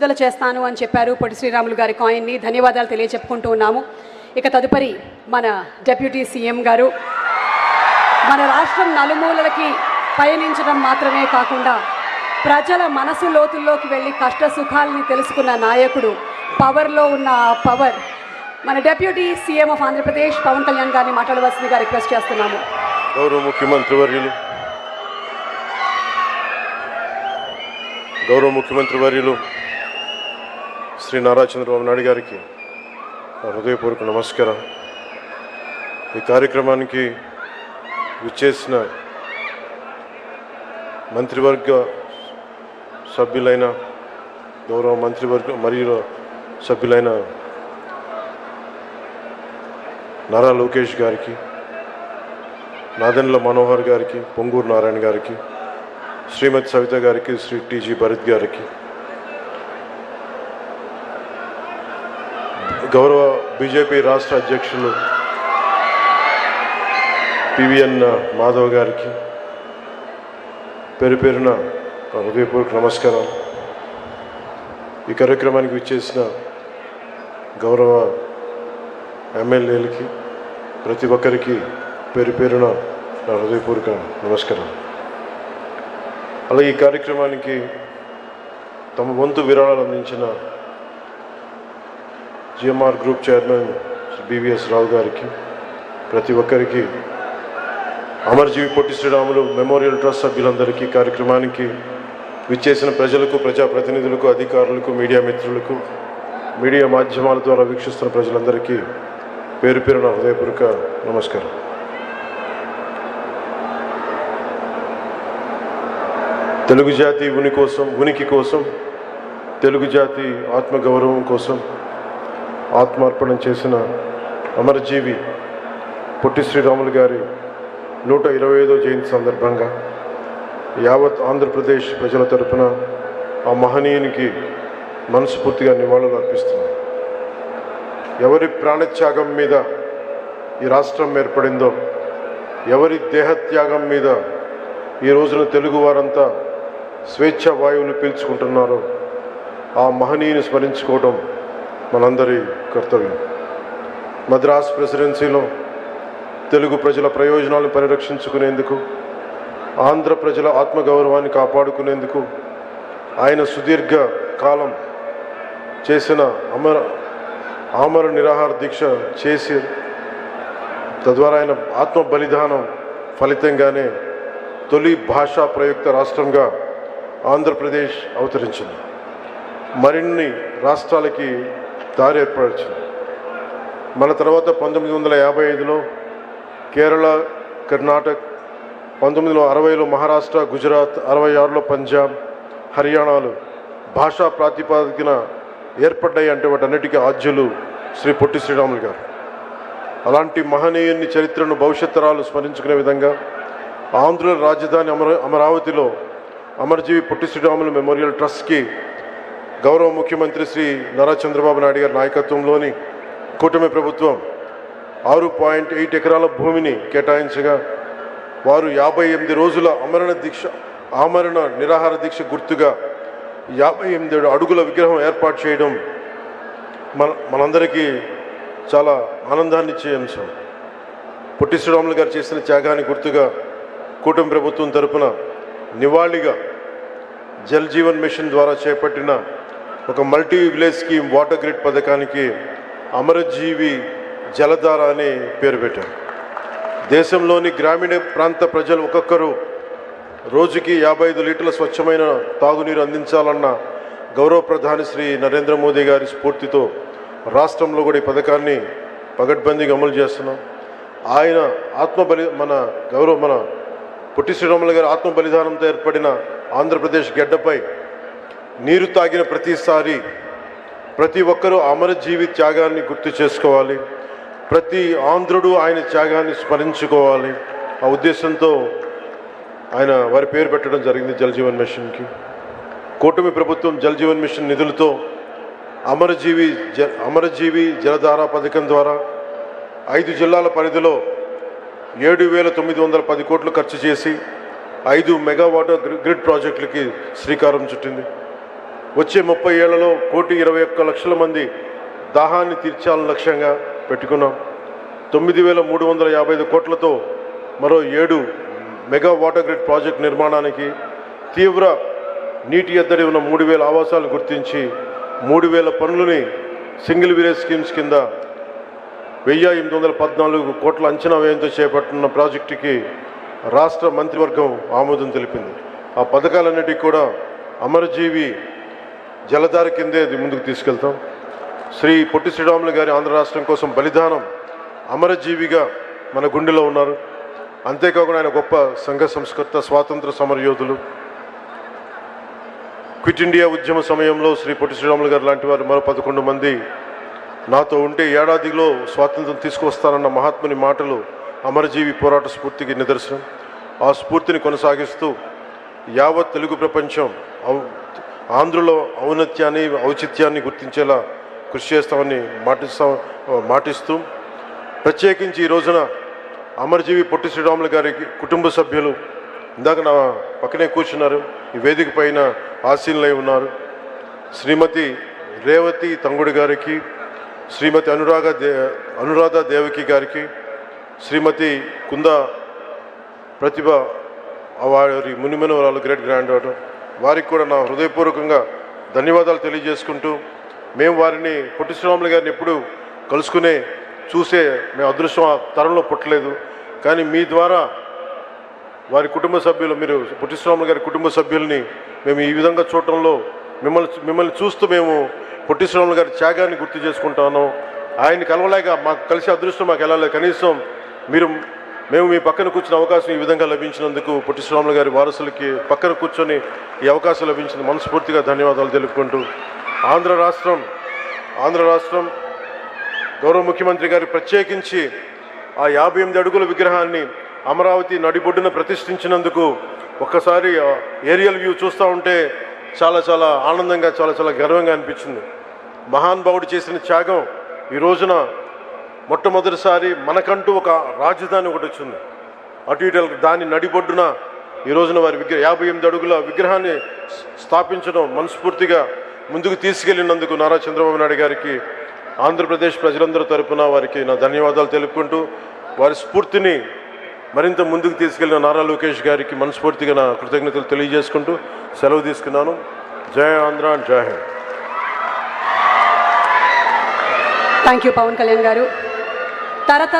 విడుదల చేస్తాను అని చెప్పారు పొట్టి శ్రీరాములు గారి కాయిన్ని. ధన్యవాదాలు తెలియచెప్పుకుంటూ ఉన్నాము. ఇక తదుపరి మన డిప్యూటీ సీఎం గారు మన రాష్ట్రం నలుమూలలకి పయనించడం మాత్రమే కాకుండా ప్రజల మనసు లోతుల్లోకి వెళ్ళి కష్ట సుఖాలని తెలుసుకున్న నాయకుడు, పవర్లో ఉన్న ఆ పవర్ మన deputy CM of Andhra Pradesh Pavan Kalyan గారిని మాట్లాడవలసిందిగా రిక్వెస్ట్ చేస్తున్నాము. గౌరవ ముఖ్యమంత్రి వర్యులు శ్రీ నారా చంద్రబాబు నాయుడు గారికి హృదయపూర్వక నమస్కారం. ఈ కార్యక్రమానికి విచ్చేసిన మంత్రివర్గ సభ్యులైన గౌరవ మంత్రివర్గ మరియు సభ్యులైన నారా లోకేష్ గారికి, నాదెండ్ల మనోహర్ గారికి, పొంగూరు నారాయణ గారికి, శ్రీమతి సవిత గారికి, శ్రీ టీజీ భరత్ గారికి, గౌరవ బీజేపీ రాష్ట్ర అధ్యక్షులు పివిఎన్ మాధవ్ గారికి పేరు పేరున హృదయపూర్వక నమస్కారం. ఈ కార్యక్రమానికి విచ్చేసిన గౌరవ ఎమ్మెల్యేలకి ప్రతి ఒక్కరికి పేరు పేరున నా హృదయపూర్వక నమస్కారం. అలాగే ఈ కార్యక్రమానికి తమ వంతు విరాళాలు అందించిన GMR group chairman Shri BVS Rao గారికి, ప్రతి ఒక్కరికి, అమరజీవి పొట్టి శ్రీరాములు మెమోరియల్ ట్రస్ట్ సభ్యులందరికీ, కార్యక్రమానికి విచ్చేసిన ప్రజలకు, ప్రజాప్రతినిధులకు, అధికారులకు, మీడియా మిత్రులకు, మీడియా మాధ్యమాల ద్వారా వీక్షిస్తున్న ప్రజలందరికీ పేరు పేరున హృదయపూర్వక నమస్కారం. తెలుగు జాతి ఉనికి కోసం, తెలుగు జాతి ఆత్మగౌరవం కోసం ఆత్మార్పణం చేసిన అమరజీవి పొట్టి శ్రీరాములు గారి 125వ జయంతి సందర్భంగా యావత్ ఆంధ్రప్రదేశ్ ప్రజల తరపున ఆ మహనీయునికి మనస్ఫూర్తిగా నివాళులు అర్పిస్తున్నాం. ఎవరి ప్రాణత్యాగం మీద ఈ రాష్ట్రం ఏర్పడిందో, ఎవరి దేహత్యాగం మీద ఈ రోజున తెలుగు వారంతా స్వేచ్ఛ వాయువులు పీల్చుకుంటున్నారో ఆ మహనీయుని స్మరించుకోవడం మనందరి కర్తవ్యం. మద్రాస్ ప్రెసిడెన్సీలో తెలుగు ప్రజల ప్రయోజనాలను పరిరక్షించుకునేందుకు, ఆంధ్ర ప్రజల ఆత్మగౌరవాన్ని కాపాడుకునేందుకు ఆయన సుదీర్ఘ కాలం చేసిన ఆమర నిరాహార దీక్ష చేసి, తద్వారా ఆయన ఆత్మ బలిదానం ఫలితంగానే తొలి భాషా ప్రయుక్త రాష్ట్రంగా ఆంధ్రప్రదేశ్ అవతరించింది. మరిన్ని రాష్ట్రాలకి దారి ఏర్పరిచింది. మన తర్వాత 1955లో కేరళ, కర్ణాటక, 1960లో మహారాష్ట్ర, గుజరాత్, 66లో పంజాబ్, హర్యానాలు భాషా ప్రాతిపాదికన ఏర్పడ్డాయి. అంటే వాటన్నిటికీ ఆద్యులు శ్రీ పొట్టి శ్రీరాములు గారు. అలాంటి మహనీయుని చరిత్రను భవిష్యత్ తరాలు స్మరించుకునే విధంగా ఆంధ్రుల రాజధాని అమరావతిలో అమరజీవి పొట్టి శ్రీరాములు మెమోరియల్ ట్రస్ట్కి గౌరవ ముఖ్యమంత్రి శ్రీ నారా చంద్రబాబు నాయుడు గారి నాయకత్వంలోని కూటమి ప్రభుత్వం 6.8 ఎకరాల భూమిని కేటాయించగా, వారు 58 రోజుల ఆమరణ నిరాహార దీక్ష గుర్తుగా 57 అడుగుల విగ్రహం ఏర్పాటు చేయడం మనందరికీ చాలా ఆనందాన్ని ఇచ్చే అంశం. పొట్టి శ్రీరాములు గారు చేసిన త్యాగాన్ని గుర్తుగా కూటమి ప్రభుత్వం తరపున నివాళిగా జల్ జీవన్ మిషన్ ద్వారా చేపట్టిన ఒక multi village scheme water grid పథకానికి అమరజీవి జలధార అని పేరు పెట్టారు. దేశంలోని గ్రామీణ ప్రాంత ప్రజలు ఒక్కొక్కరు రోజుకి 55 లీటర్ల స్వచ్ఛమైన తాగునీరు అందించాలన్న గౌరవ ప్రధాని శ్రీ నరేంద్ర మోదీ గారి స్ఫూర్తితో రాష్ట్రంలో కూడా ఈ పథకాన్ని పగడ్బందీగా అమలు చేస్తున్నాం. ఆయన మన పొట్టి శ్రీరాములు గారి ఆత్మ బలిదానంతో ఏర్పడిన ఆంధ్రప్రదేశ్ గడ్డపై నీరు తాగిన ప్రతిసారి ప్రతి ఒక్కరూ అమరజీవి త్యాగాన్ని గుర్తు చేసుకోవాలి, ప్రతి ఆంధ్రుడు ఆయన త్యాగాన్ని స్మరించుకోవాలి. ఆ ఉద్దేశంతో ఆయన వారి పేరు పెట్టడం జరిగింది జల్ జీవన్ మిషన్కి. కూటమి ప్రభుత్వం జల్ జీవన్ మిషన్ నిధులతో అమరజీవి జలధార పథకం ద్వారా 5 జిల్లాల పరిధిలో 7,910 కోట్లు ఖర్చు చేసి 5 మెగావాట్ గ్రిడ్ ప్రాజెక్టులకి శ్రీకారం చుట్టింది. వచ్చే 30 ఏళ్లలో 1,21,00,000 మంది దాహాన్ని తీర్చాలని లక్ష్యంగా పెట్టుకున్నాం. 9,355 కోట్లతో మరో 7 మెగా వాటర్ గ్రిడ్ ప్రాజెక్ట్ నిర్మాణానికి, తీవ్ర నీటి ఎద్దడి ఉన్న 3,000 ఆవాసాలను గుర్తించి 3,000 పనులని సింగిల్ విలేజ్ స్కీమ్స్ కింద 1,814 కోట్ల అంచనా వ్యయంతో చేపట్టిన ప్రాజెక్టుకి రాష్ట్ర మంత్రివర్గం ఆమోదం తెలిపింది. ఆ పథకాలన్నిటికీ కూడా అమరజీవి జలధార కిందే ముందుకు తీసుకెళ్తాం. శ్రీ పొట్టి శ్రీరాములు గారి ఆంధ్ర రాష్ట్రం కోసం బలిదానం అమరజీవిగా మన గుండెలో ఉన్నారు. అంతేకాకుండా ఆయన గొప్ప సంఘ సంస్కర్త, స్వాతంత్ర సమరయోధులు. క్విట్ ఇండియా ఉద్యమ సమయంలో శ్రీ పొట్టి శ్రీరాములు గారు లాంటి వారు మరో 11 మంది నాతో ఉంటే ఏడాదిలో స్వాతంత్రం తీసుకువస్తానన్న మహాత్ముని మాటలు అమరజీవి పోరాట స్ఫూర్తికి నిదర్శనం. ఆ స్ఫూర్తిని కొనసాగిస్తూ యావత్ తెలుగు ప్రపంచం ఆంధ్రుల ఔన్నత్యాన్ని, ఔచిత్యాన్ని గుర్తించేలా కృషి చేస్తామని మాటిస్తూ, ప్రత్యేకించి ఈ రోజున అమరజీవి పొట్టి శ్రీరాములు గారికి కుటుంబ సభ్యులు ఇందాక నా పక్కనే కూర్చున్నారు, ఈ వేదిక పైన ఆసీనులై ఉన్నారు. శ్రీమతి రేవతి తంగుడి గారికి, శ్రీమతి అనురాధ దేవకి గారికి, శ్రీమతి కుందా ప్రతిభ వారి మునిమనవరాలు గ్రేట్ గ్రాండ్ డాటర్, వారికి కూడా నా హృదయపూర్వకంగా ధన్యవాదాలు తెలియజేసుకుంటూ, మేము వారిని పొట్టి శ్రీరాములు గారిని ఎప్పుడు కలుసుకునే చూసే మేము అదృష్టం ఆ తరంలో పుట్టలేదు. కానీ మీ ద్వారా వారి కుటుంబ సభ్యులు, మీరు పొట్టి శ్రీరాములు గారి కుటుంబ సభ్యుల్ని మేము ఈ విధంగా చూడటంలో మిమ్మల్ని చూస్తూ మేము పొట్టి శ్రీరాములు గారి త్యాగాన్ని గుర్తు చేసుకుంటాను. ఆయన్ని కలవలేక మాకు కలిసే అదృష్టం మాకు వెళ్ళలేదు. కనీసం మేము మీ పక్కన కూర్చున్న అవకాశం ఈ విధంగా లభించినందుకు పొట్టి శ్రీరాములు గారి వారసులకి పక్కన కూర్చొని ఈ అవకాశం లభించిన మనస్ఫూర్తిగా ధన్యవాదాలు తెలుపుకుంటూ, ఆంధ్ర రాష్ట్రం గౌరవ ముఖ్యమంత్రి గారు ప్రత్యేకించి ఆ 58 అడుగుల విగ్రహాన్ని అమరావతి నడిబొడ్డున ప్రతిష్ఠించినందుకు ఒక్కసారి ఏరియల్ వ్యూ చూస్తూ ఉంటే చాలా చాలా ఆనందంగా, చాలా చాలా గర్వంగా అనిపించింది. మహానుభావుడు చేసిన త్యాగం ఈ రోజున మొట్టమొదటిసారి మనకంటూ ఒక రాజధాని ఒకటి వచ్చింది. అటు ఇటు దాని నడిబొడ్డున ఈ రోజున వారి 58 అడుగుల విగ్రహాన్ని స్థాపించడం మనస్ఫూర్తిగా ముందుకు తీసుకెళ్లినందుకు నారా చంద్రబాబు నాయుడు గారికి, ఆంధ్రప్రదేశ్ ప్రజలందరి తరపున వారికి నా ధన్యవాదాలు తెలుపుకుంటూ, వారి స్ఫూర్తిని మరింత ముందుకు తీసుకెళ్లిన నారా లోకేష్ గారికి మనస్ఫూర్తిగా నా కృతజ్ఞతలు తెలియజేసుకుంటూ సెలవు తీసుకున్నాను. జై ఆంధ్ర, జై హింద్. థ్యాంక్ యూ పవన్ కళ్యాణ్ గారు.